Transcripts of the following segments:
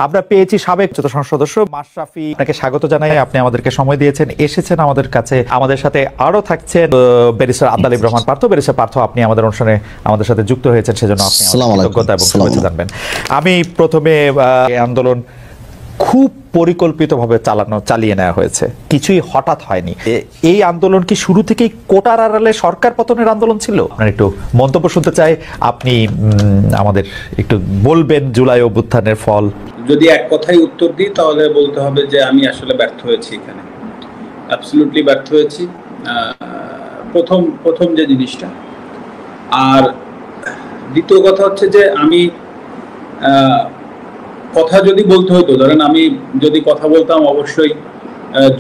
আমরা পেয়েছি সাবেক যত সংসদ সদস্য মাশরাফি, আপনাকে স্বাগত জানাই। আপনি আমাদেরকে সময় দিয়েছেন, এসেছেন আমাদের কাছে। আমাদের সাথে আরো থাকছেন ব্যারিস্টার আব্দুল আলীম রহমান পার্থ। ব্যারিস্টার পার্থ, আপনি আমাদের অনুষ্ঠানে আমাদের সাথে যুক্ত হয়েছেন, সেজন্য আপনি কৃতজ্ঞতা এবং শুভেচ্ছা জানবেন। আমি প্রথমে আন্দোলন খুব পরিকল্পিতভাবে চালিয়ে নেওয়া হয়েছে, কিছুই হঠাৎ হয়নি। এই আন্দোলন কি শুরু থেকেই কোটার আড়ালে সরকার পতনের আন্দোলন ছিল? আপনার একটু মন্তব্য শুনতে চাই। আপনি আমাদের একটু বলবেন জুলাই অভ্যুত্থানের ফল। যদি এক কথাই উত্তর দিই তাহলে বলতে হবে যে আমি আসলে ব্যর্থ হয়েছি, এখানে অ্যাবসলিউটলি ব্যর্থ হয়েছি। প্রথম যে জিনিসটা, আর দ্বিতীয় কথা হচ্ছে যে আমি কথা যদি বলতে হতো, ধরেন আমি যদি কথা বলতাম, অবশ্যই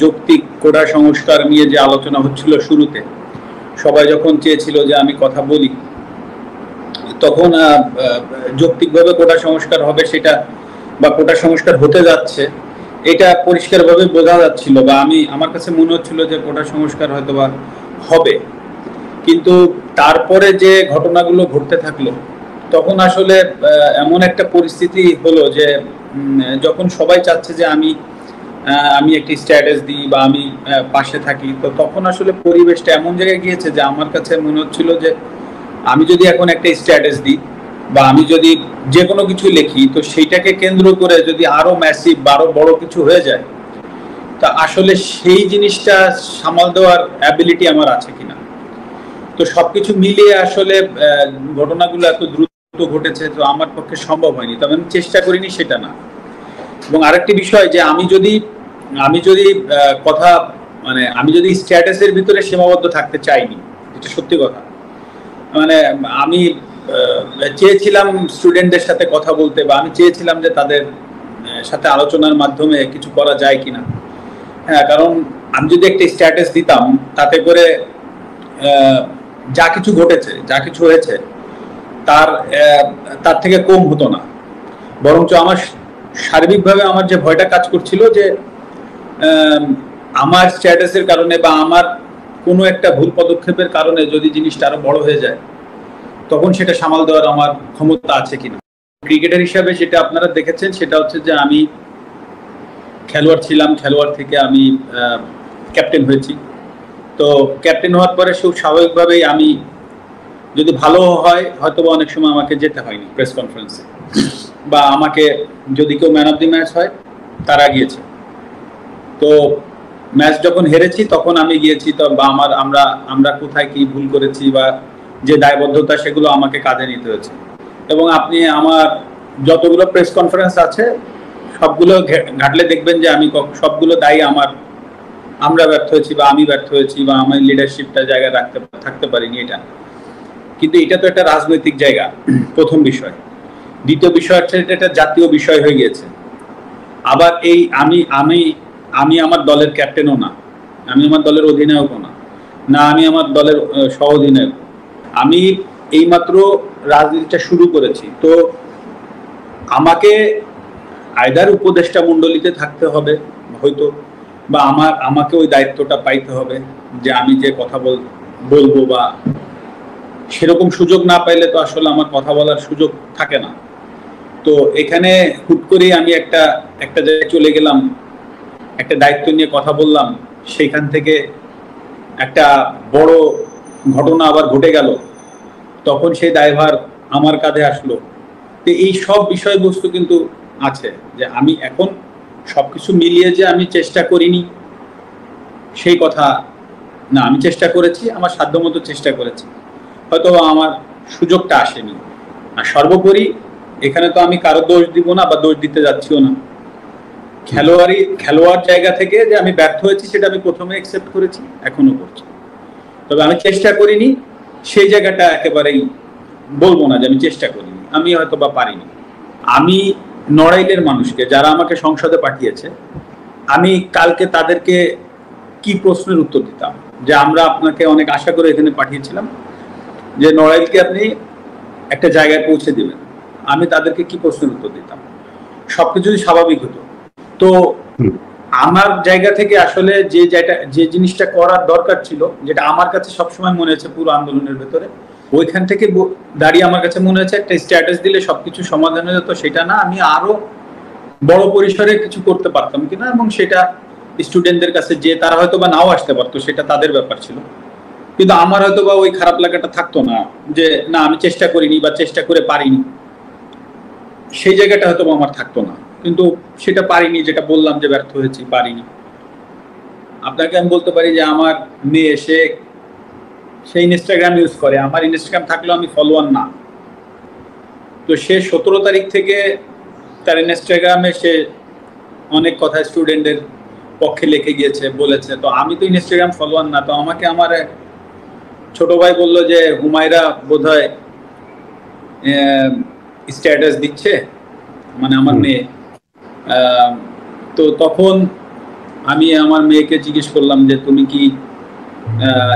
যৌক্তিক কোটা সংস্কার নিয়ে যে আলোচনা হচ্ছিল শুরুতে, সবাই যখন চেয়েছিল যে আমি কথা বলি, তখন যৌক্তিকভাবে কোটা সংস্কার হবে সেটা, বা কোটা সংস্কার হতে যাচ্ছে এটা পরিষ্কারভাবে বোঝা যাচ্ছিল, বা আমার কাছে মনে হচ্ছিল যে কোটা সংস্কার হয়তো বা হবে। কিন্তু তারপরে যে ঘটনাগুলো ঘটতে থাকলো, তখন আসলে এমন একটা পরিস্থিতি হলো যে যখন সবাই চাচ্ছে যে আমি একটি স্ট্যাটাস দিই বা আমি পাশে থাকি, তো তখন আসলে পরিবেশটা এমন জায়গায় গিয়েছে যে আমার কাছে মনে হচ্ছিল যে আমি যদি এখন একটা স্ট্যাটাস দিই বা আমি যদি যে কোনো কিছু লিখি, তো সেইটাকে কেন্দ্র করে যদি আরো ম্যাসিভ আরো বড় কিছু হয়ে যায়, তা আসলে সেই জিনিসটা সামাল দেওয়ার অ্যাবিলিটি আমার আছে কিনা। তো সবকিছু মিলিয়ে আসলে ঘটনাগুলো এত দ্রুত ঘটেছে, তো আমার পক্ষে সম্ভব হয়নি। তবে আমি চেষ্টা করিনি সেটা না। এবং আরেকটি বিষয় যে আমি যদি কথা আমি যদি স্ট্যাটাসের ভিতরে সীমাবদ্ধ থাকতে চাইনি, এটা সত্যি কথা। আমি চেয়েছিলাম স্টুডেন্টদের সাথে কথা বলতে, বা আমি চেয়েছিলাম যে তাদের সাথে আলোচনার মাধ্যমে কিছু করা যায় কিনা। হ্যাঁ, কারণ আমি যদি একটা স্ট্যাটাস দিতাম, তাতে করে যা কিছু ঘটেছে, যা কিছু হয়েছে, তার থেকে কম হতো না। বরঞ্চ আমার সার্বিকভাবে আমার যে ভয়টা কাজ করছিল যে আমার স্ট্যাটাসের কারণে বা আমার কোনো একটা ভুল পদক্ষেপের কারণে যদি জিনিসটা আরো বড় হয়ে যায়, তখন সেটা সামাল দেওয়ার আমার ক্ষমতা আছে কিনা। ক্রিকেটার হিসাবে যেটা আপনারা দেখেছেন সেটা হচ্ছে যে আমি খেলোয়াড় ছিলাম, খেলোয়াড় থেকে আমি ক্যাপ্টেন হয়েছি। তো ক্যাপ্টেন হওয়ার পরে খুব স্বাভাবিকভাবেই আমি যদি ভালো হয়, হয়তো বা অনেক সময় আমাকে যেতে হয়নি প্রেস কনফারেন্সে, বা আমাকে যদি কেউ ম্যান অফ দি ম্যাচ হয়, তারা গিয়েছে। তো ম্যাচ যখন হেরেছি তখন আমি গিয়েছি, তো বা আমরা কোথায় কি ভুল করেছি বা যে দায়বদ্ধতা, সেগুলো আমাকে কাজে নিতে হয়েছে। এবং আপনি আমার যতগুলো প্রেস কনফারেন্স আছে সবগুলো ঘাটলে দেখবেন যে আমি সবগুলো দায়ী আমরা ব্যর্থ হয়েছি, বা আমি ব্যর্থ হয়েছি, বা আমার লিডারশিপটা জায়গায় থাকতে পারিনি। এটা কিন্তু এটা তো একটা রাজনৈতিক জায়গা, প্রথম বিষয়। দ্বিতীয় বিষয় হচ্ছে এটা জাতীয় বিষয় হয়ে গিয়েছে। আবার এই আমি আমার দলের ক্যাপ্টেনও না, আমি আমার দলের অধিনায়কও না, আমি আমার দলের সহ অধিনায়ক। আমি এইমাত্র রাজনীতিটা শুরু করেছি। তো আমাকে আইদার উপদেষ্টা মণ্ডলীতে থাকতে হবে হয়তো, বা আমাকে ওই দায়িত্বটা পাইতে হবে যে আমি যে কথা বলবো, বা সেরকম সুযোগ না পাইলে তো আসলে আমার কথা বলার সুযোগ থাকে না। তো এখানে হুট করেই আমি একটা জায়গায় চলে গেলাম, একটা দায়িত্ব নিয়ে কথা বললাম, সেখান থেকে একটা বড় ঘটনা আবার ঘটে গেল, তখন সেই দায়ভার আমার কাঁধে আসলো। তো এই সব বিষয়বস্তু কিন্তু আছে যে আমি এখন সবকিছু মিলিয়ে যে আমি চেষ্টা করিনি সেই কথা না, আমি চেষ্টা করেছি, আমার সাধ্যমতো চেষ্টা করেছি, হয়তো আমার সুযোগটা আসেনি। আর সর্বোপরি এখানে তো আমি কারো দোষ দিব না বা দোষ দিতে যাচ্ছিও না। খেলোয়াড় জায়গা থেকে যে আমি ব্যর্থ হয়েছি সেটা আমি প্রথমে অ্যাকসেপ্ট করেছি, এখনো করছি। তবে আমি চেষ্টা করিনি সেই জায়গাটা একেবারেই বলবো না যে আমি চেষ্টা করিনি, আমি হয়তো বা পারিনি। আমি নড়াইলের মানুষকে, যারা আমাকে সংসদে পাঠিয়েছে, আমি কালকে তাদেরকে কি প্রশ্নের উত্তর দিতাম যে আমরা আপনাকে অনেক আশা করে এখানে পাঠিয়েছিলাম যে নড়াইলকে আপনি একটা জায়গায় পৌঁছে দিবেন, আমি তাদেরকে কি প্রশ্নের উত্তর দিতাম? সবকিছু যদি স্বাভাবিক হতো, তো আমার জায়গা থেকে আসলে যে জিনিসটা করার দরকার ছিল, যেটা আমার কাছে সবসময় মনে হয়েছে পুরো আন্দোলনের ভেতরে, ওইখান থেকে দাঁড়িয়ে আমার কাছে মনে হয়েছে একটা স্ট্যাটাস দিলে সবকিছু সমাধান হয়ে যেত, সেটা না, আমি আরো বড় পরিসরে কিছু করতে পারতাম কিনা, এবং সেটা স্টুডেন্টদের কাছে যে তারা হয়তো বা নাও আসতে পারতো, সেটা তাদের ব্যাপার ছিল। কিন্তু আমার হয়তো বা ওই খারাপ লাগাটা থাকতো না যে না আমি চেষ্টা করিনি বা চেষ্টা করে পারিনি, সেই জায়গাটা হয়তো আমার থাকতো না। কিন্তু সেটা পারিনি, যেটা বললাম যে ব্যর্থ হয়েছি, পারিনি। আপনাকে আমি বলতে পারি যে আমার মেয়ে সে ইনস্টাগ্রাম ইউজ করে, আমার ইনস্টাগ্রাম থাকলেও আমি ফলোয়ার না। তো সে 17 তারিখ থেকে তার ইনস্টাগ্রামে সে অনেক কথা স্টুডেন্টদের পক্ষে লিখে গিয়েছে, বলেছে। তো আমি তো ইনস্টাগ্রাম ফলোয়ার না, তো আমাকে আমার ছোট ভাই বলল যে হুমায়রা বোধহয় স্ট্যাটাস দিচ্ছে, মানে আমার মেয়ে। তো তখন আমি আমার মেয়েকে জিজ্ঞেস করলাম যে তুমি কি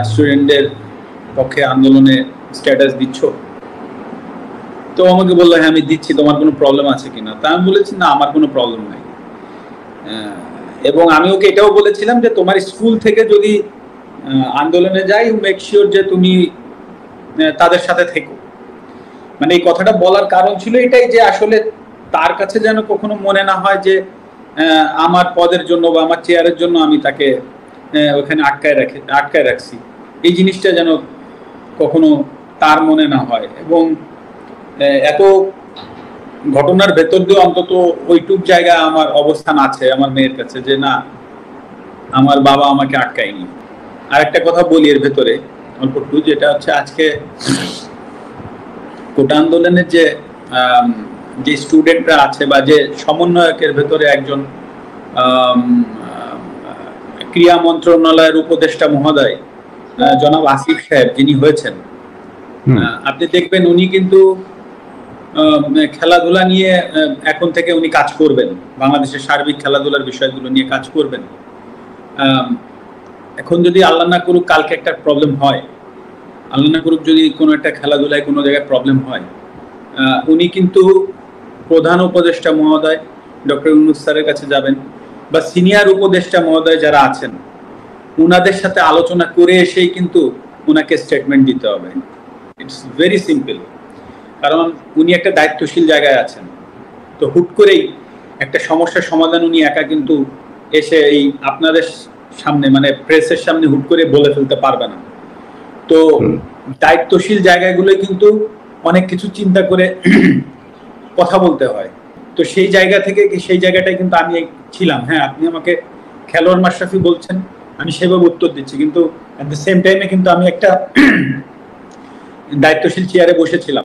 স্টুডেন্টদের পক্ষে আন্দোলনে স্ট্যাটাস দিচ্ছ? তো আমাকে বললো হ্যাঁ আমি দিচ্ছি, তোমার কোনো প্রবলেম আছে কিনা? তা আমি বলেছি না, আমার কোনো প্রবলেম নাই। এবং আমি ওকে এটাও বলেছিলাম যে তোমার স্কুল থেকে যদি আন্দোলনে যাই, মেক শিওর যে তুমি তাদের সাথে থেকো। মানে এই কথাটা বলার কারণ ছিল এটাই যে আসলে তার কাছে যেন কখনো মনে না হয় যে আমার পদের জন্য বা আমার চেয়ারের জন্য আমি তাকে ওখানে আটকায় রাখছি। এই জিনিসটা যেন কখনো তার মনে না হয়। এবং এত ঘটনার ভেতর দিয়ে অন্তত ওইটুক জায়গায় আমার অবস্থান আছে আমার মেয়ের কাছে যে না, আমার বাবা আমাকে আটকায়নি। আর একটা কথা বলি এর ভেতরে অল্প একটু, যেটা হচ্ছে আজকে কোটা আন্দোলনের যে স্টুডেন্টরা আছে বা যে সমন্বয়কের ভেতরে একজন ক্রীড়া মন্ত্রণালয়ের উপদেষ্টা মহোদয় জনাব আসিফ সাহেব যিনি হয়েছেন, আপনি দেখবেন উনি কিন্তু খেলাধুলা নিয়ে এখন থেকে উনি কাজ করবেন, বাংলাদেশের সার্বিক খেলাধুলার বিষয়গুলো নিয়ে কাজ করবেন। এখন যদি আল্লাহ না করুক কালকে একটা প্রবলেম হয়, আল্লাহ না করুক যদি কোনো একটা খেলাধুলায় কোনো জায়গায় প্রবলেম হয়, উনি কিন্তু প্রধান উপদেষ্টা মহোদয় ডক্টর ইউনূস স্যারের কাছে যাবেন, বা সিনিয়র উপদেষ্টা মহোদয় যারা আছেন উনাদের সাথে আলোচনা করে এসেই কিন্তু উনাকে স্টেটমেন্ট দিতে হবে। It's very simple. কারণ উনি একটা দায়িত্বশীল জায়গায় আছেন। তো হুট করেই একটা সমস্যার সমাধান উনি একা কিন্তু এসে এই আপনাদের সামনে মানে প্রেসের সামনে হুট করে বলে ফেলতে পারবে না। তো দায়িত্বশীল জায়গাগুলো কিন্তু অনেক কিছু চিন্তা করে কথা বলতে হয়। তো সেই জায়গা থেকে সেই জায়গাটাই কিন্তু আমি ছিলাম। হ্যাঁ, আপনি আমাকে খেলোয়াড় মাশরাফি বলছেন, আমি সেভাবে উত্তর দিচ্ছি, কিন্তু অ্যাট দ্য সেম টাইমে কিন্তু আমি একটা দায়িত্বশীল চেয়ারে বসেছিলাম।